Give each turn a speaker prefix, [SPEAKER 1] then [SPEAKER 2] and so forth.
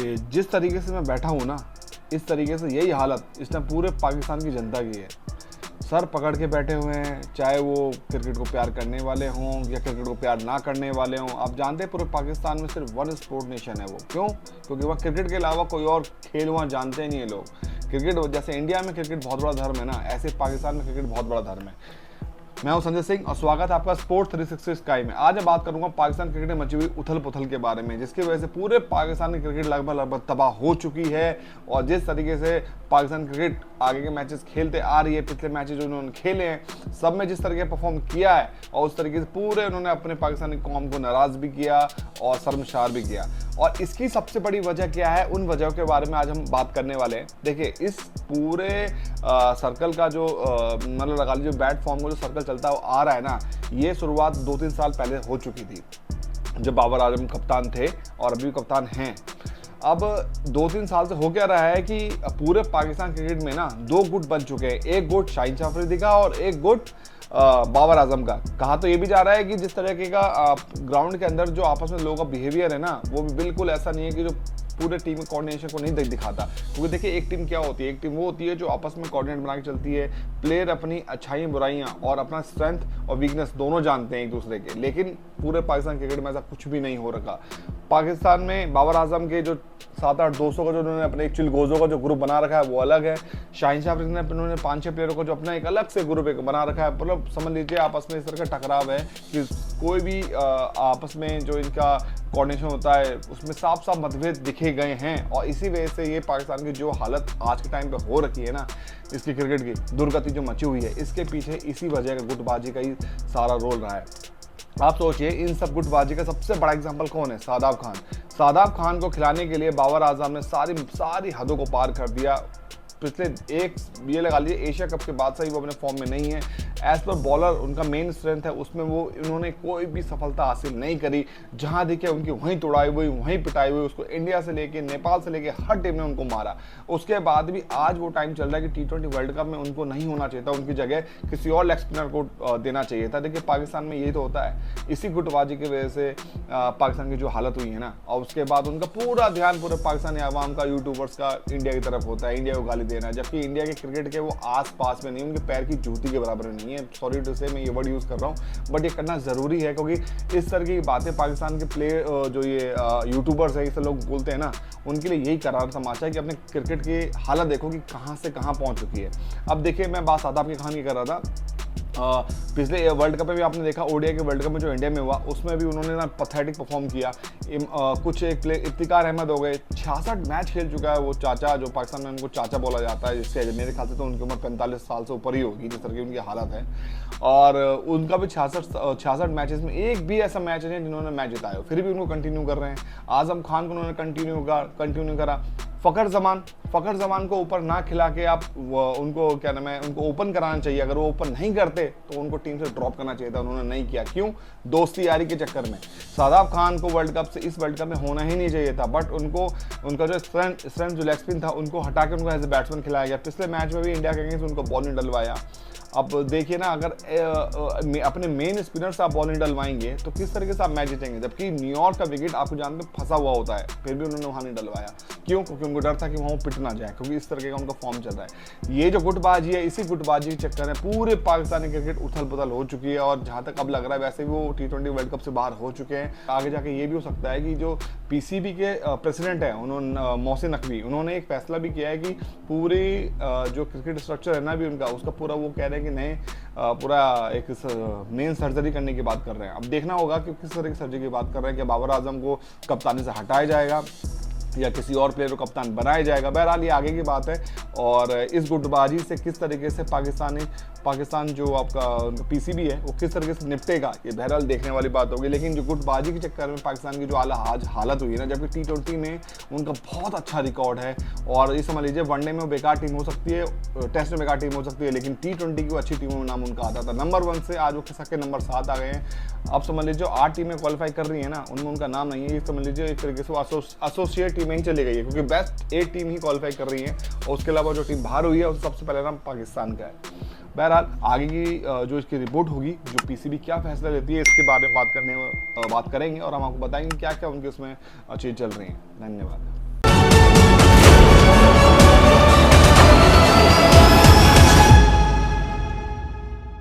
[SPEAKER 1] कि जिस तरीके से मैं बैठा हूँ ना, इस तरीके से यही हालत इसने पूरे पाकिस्तान की जनता की है। सर पकड़ के बैठे हुए हैं, चाहे वो क्रिकेट को प्यार करने वाले हों या क्रिकेट को प्यार ना करने वाले हों। आप जानते हैं पूरे पाकिस्तान में सिर्फ वन स्पोर्ट नेशन है वो। क्यों? क्योंकि वहाँ क्रिकेट के अलावा कोई और खेल वहाँ जानते ही नहीं है लोग। क्रिकेट जैसे इंडिया में क्रिकेट बहुत बड़ा धर्म है ना, ऐसे पाकिस्तान में क्रिकेट बहुत बड़ा धर्म है। मैं हूं संजय सिंह और स्वागत है आपका स्पोर्ट्स 360 स्काई में। आज मैं बात करूंगा पाकिस्तान क्रिकेट में मची हुई उथल पुथल के बारे में, जिसकी वजह से पूरे पाकिस्तान की क्रिकेट लगभग तबाह हो चुकी है। और जिस तरीके से पाकिस्तान क्रिकेट आगे के मैचेस खेलते आ रही है, पिछले मैचेस जो उन्होंने खेले हैं सब में जिस तरीके परफॉर्म किया है, और उस तरीके से पूरे उन्होंने अपने पाकिस्तानी कौम को नाराज भी किया और शर्मसार भी किया। और इसकी सबसे बड़ी वजह क्या है, उन वजहों के बारे में आज हम बात करने वाले हैं। देखिए, इस पूरे सर्कल का जो मतलब लगा लीजिए बैट फॉर्म का जो सर्कल चलता आ रहा है ना, ये शुरुआत 2-3 साल पहले हो चुकी थी जब बाबर आजम कप्तान थे और अभी भी कप्तान हैं। अब 2-3 साल से हो क्या रहा है कि पूरे पाकिस्तान क्रिकेट में ना 2 गुट बन चुके हैं। एक गुट शाहीन शाह अफरीदी का और एक गुट बाबर आजम का। कहा तो ये भी जा रहा है कि जिस तरीके का ग्राउंड के अंदर जो आपस में लोगों का बिहेवियर है ना, वो भी बिल्कुल ऐसा नहीं है कि जो पूरे टीम में कोऑर्डिनेशन को नहीं दिखाता। क्योंकि देखिए, एक टीम क्या होती है, एक टीम वो होती है जो आपस में कोऑर्डिनेट बना के चलती है। प्लेयर अपनी अच्छाइयाँ बुराइयाँ और अपना स्ट्रेंथ और वीकनेस दोनों जानते हैं एक दूसरे के। लेकिन पूरे पाकिस्तान क्रिकेट में ऐसा कुछ भी नहीं हो रखा। पाकिस्तान में बाबर आजम के जो 7-8 दोस्तों का जो उन्होंने अपने एक चिलगोजों का जो ग्रुप बना रखा है वो अलग है। शाहीन शाह अफरीदी ने उन्होंने 5-6 प्लेयरों को जो अपना एक अलग से ग्रुप बना रखा है। मतलब समझ लीजिए आपस में इस तरह का टकराव है कि कोई भी आपस में जो इनका कोऑर्डिनेशन होता है उसमें साफ साफ मतभेद दिखे गए हैं। और इसी वजह से ये पाकिस्तान की जो हालत आज के टाइम पे हो रखी है ना, इसकी क्रिकेट की दुर्गति जो मची हुई है, इसके पीछे इसी वजह का गुटबाजी का ही सारा रोल रहा है। आप सोचिए, इन सब गुटबाजी का सबसे बड़ा एग्जांपल कौन है? शादाब खान। शादाब खान को खिलाने के लिए बाबर आजम ने सारी हदों को पार कर दिया। पिछले ये लगा लीजिए एशिया कप के बाद से ही वो अपने फॉर्म में नहीं है। एज पर बॉलर उनका मेन स्ट्रेंथ है, उसमें वो इन्होंने कोई भी सफलता हासिल नहीं करी। जहां दिखे उनकी वहीं तोड़ाई हुई, वहीं पिटाई हुई। उसको इंडिया से लेके नेपाल से लेके हर टीम ने उनको मारा। उसके बाद भी आज वो टाइम चल रहा है कि T20 वर्ल्ड कप में उनको नहीं होना चाहिए था, उनकी जगह किसी और लेग स्पिनर को देना चाहिए था। देखिए, पाकिस्तान में यही तो होता है। इसी गुटबाजी की वजह से पाकिस्तान की जो हालत हुई है ना, और उसके बाद उनका पूरा ध्यान पूरे पाकिस्तानी अवाम का, यूट्यूबर्स का इंडिया की तरफ होता है, इंडिया को गाली देना। जबकि इंडिया के क्रिकेट के वो आस पास में नहीं, उनके पैर की जूती के बराबर नहीं है। सॉरी टू से मैं ये वर्ड यूज़ कर रहा हूँ, बट ये करना ज़रूरी है क्योंकि इस तरह की बातें पाकिस्तान के जो ये यूट्यूबर्स है, इसे लोग बोलते हैं ना, उनके लिए यही करार तमाशा है कि अपने क्रिकेट की हालत देखो कि कहाँ से कहाँ पहुँच चुकी है। अब देखिए, मैं बात शादाब की खान की कर रहा था। पिछले वर्ल्ड कप में भी आपने देखा, ओडीआई के वर्ल्ड कप में जो इंडिया में हुआ उसमें भी उन्होंने ना पैथेटिक परफॉर्म किया। कुछ एक प्ले इफ्तिकार अहमद हो गए, 66 मैच खेल चुका है वो चाचा, जो पाकिस्तान में उनको चाचा बोला जाता है, जिससे मेरे ख्याल से तो उनकी उम्र 45 साल से ऊपर ही होगी जिस तरह की उनकी हालत है। और उनका भी 66 मैचेस में एक भी ऐसा मैच नहीं जिन्होंने मैच जिताया, फिर भी उनको कंटिन्यू कर रहे हैं। आजम खान को उन्होंने कंटिन्यू करा। फ़खर जमान को ऊपर ना खिला के आप उनको क्या नाम है, उनको ओपन कराना चाहिए। अगर वो ओपन नहीं करते तो उनको टीम से ड्रॉप करना चाहिए था, उन्होंने नहीं किया। क्यों? दोस्ती यारी के चक्कर में। शादाब खान को इस वर्ल्ड कप में होना ही नहीं चाहिए था, बट उनका जो स्ट्रेंथ जो लेग स्पिन था उनको हटा के उनको एज ए बैट्समैन खिलाया गया। पिछले मैच में भी इंडिया के अगेंस्ट उनको बॉल नहीं डलवाया। अब देखिए ना, अगर अपने मेन स्पिनर से आप बॉल नहीं डलवाएंगे तो किस तरीके से आप मैच जीतेंगे? जबकि न्यूयॉर्क का विकेट आपको जानते फंसा हुआ होता है, फिर भी उन्होंने वहाँ नहीं डलवाया। क्यों? क्योंकि उनको डर था कि वहाँ पिट ना जाए, क्योंकि इस तरीके का उनका फॉर्म चल रहा है। ये जो गुटबाजी है, इसी गुटबाजी के चक्कर में पूरे पाकिस्तानी क्रिकेट उथल पुथल हो चुकी है। और जहाँ तक अब लग रहा है वैसे भी वो T20 वर्ल्ड कप से बाहर हो चुके हैं। आगे जाके ये भी हो सकता है कि जो PCB के प्रेसिडेंट हैं, उन्होंने मोहसिन नकवी, उन्होंने एक फैसला भी किया है कि पूरी जो क्रिकेट स्ट्रक्चर है ना भी उनका, उसका पूरा वो कह रहे हैं कि नए पूरा एक मेन सर्जरी करने की बात कर रहे हैं। अब देखना होगा कि किस तरह की सर्जरी की बात कर रहे हैं, कि बाबर आजम को कप्तानी से हटाया जाएगा या किसी और प्लेयर को कप्तान बनाया जाएगा। बहरहाल ये आगे की बात है। और इस गुटबाजी से किस तरीके से पाकिस्तान जो आपका PCB है वो किस तरीके से निपटेगा, ये बहरहाल देखने वाली बात होगी। लेकिन जो गुटबाजी के चक्कर में पाकिस्तान की जो आज हालत हुई है ना, जबकि T20 में उनका बहुत अच्छा रिकॉर्ड है। और ये समझ लीजिए, वनडे में वो बेकार टीम हो सकती है, टेस्ट में बेकार टीम हो सकती है, लेकिन T20 की वो अच्छी टीमों में नाम उनका आता था। नंबर 1 से आज वो खिसक के नंबर 7 आ गए हैं। अब समझ लीजिए, 8 टीमें क्वालिफाई कर रही है ना, उनमें उनका नाम नहीं है। ये समझ लीजिए एक तरीके से वो एसोसिएट टीम ही चली गई है, क्योंकि बेस्ट 8 टीम ही क्वालिफाई कर रही है और उसके अलावा जो टीम बाहर हुई है उसका सबसे पहले नाम पाकिस्तान का है। बहरहाल आगे की जो इसकी रिपोर्ट होगी, जो PCB क्या फैसला लेती है, इसके बारे में बात करेंगे और हम आपको बताएंगे क्या क्या उनके उसमें चीज़ चल रही हैं। धन्यवाद।